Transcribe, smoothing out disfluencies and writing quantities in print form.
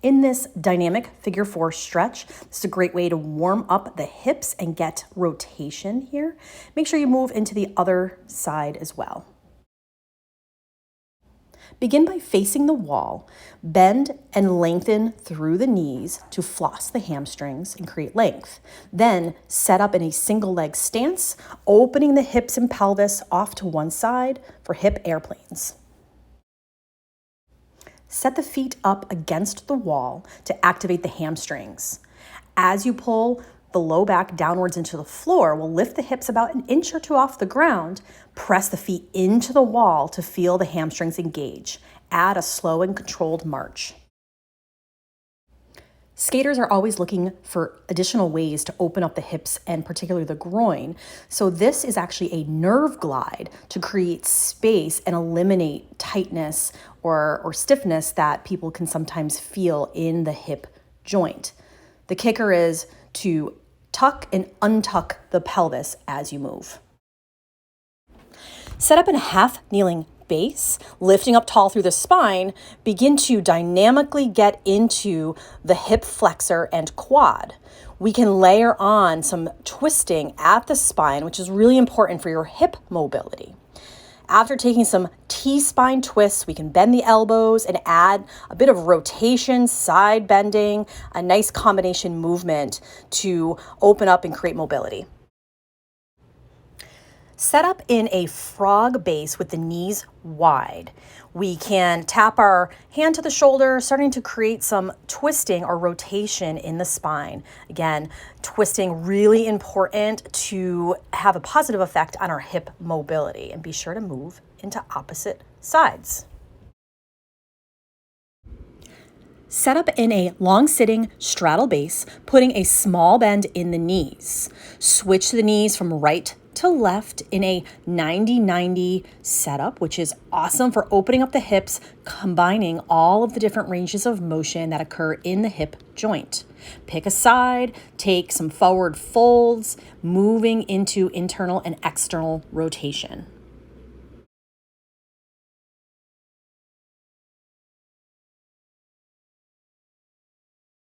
In this dynamic figure 4 stretch, this is a great way to warm up the hips and get rotation here. Make sure you move into the other side as well. Begin by facing the wall, bend and lengthen through the knees to floss the hamstrings and create length. Then set up in a single leg stance, opening the hips and pelvis off to one side for hip airplanes. Set the feet up against the wall to activate the hamstrings. As you pull the low back downwards into the floor, we'll lift the hips about an inch or two off the ground, press the feet into the wall to feel the hamstrings engage. Add a slow and controlled march. Skaters are always looking for additional ways to open up the hips and particularly the groin. So this is actually a nerve glide to create space and eliminate tightness or stiffness that people can sometimes feel in the hip joint. The kicker is to tuck and untuck the pelvis as you move. Set up in a half kneeling base, lifting up tall through the spine. Begin to dynamically get into the hip flexor and quad. We can layer on some twisting at the spine, which is really important for your hip mobility. After taking some T-spine twists, we can bend the elbows and add a bit of rotation, side bending, a nice combination movement to open up and create mobility. Set up in a frog base with the knees wide. We can tap our hand to the shoulder, starting to create some twisting or rotation in the spine. Again, twisting really important to have a positive effect on our hip mobility, and be sure to move into opposite sides. Set up in a long sitting straddle base, putting a small bend in the knees. Switch the knees from right to left in a 90-90 setup, which is awesome for opening up the hips, combining all of the different ranges of motion that occur in the hip joint. Pick a side, take some forward folds, moving into internal and external rotation.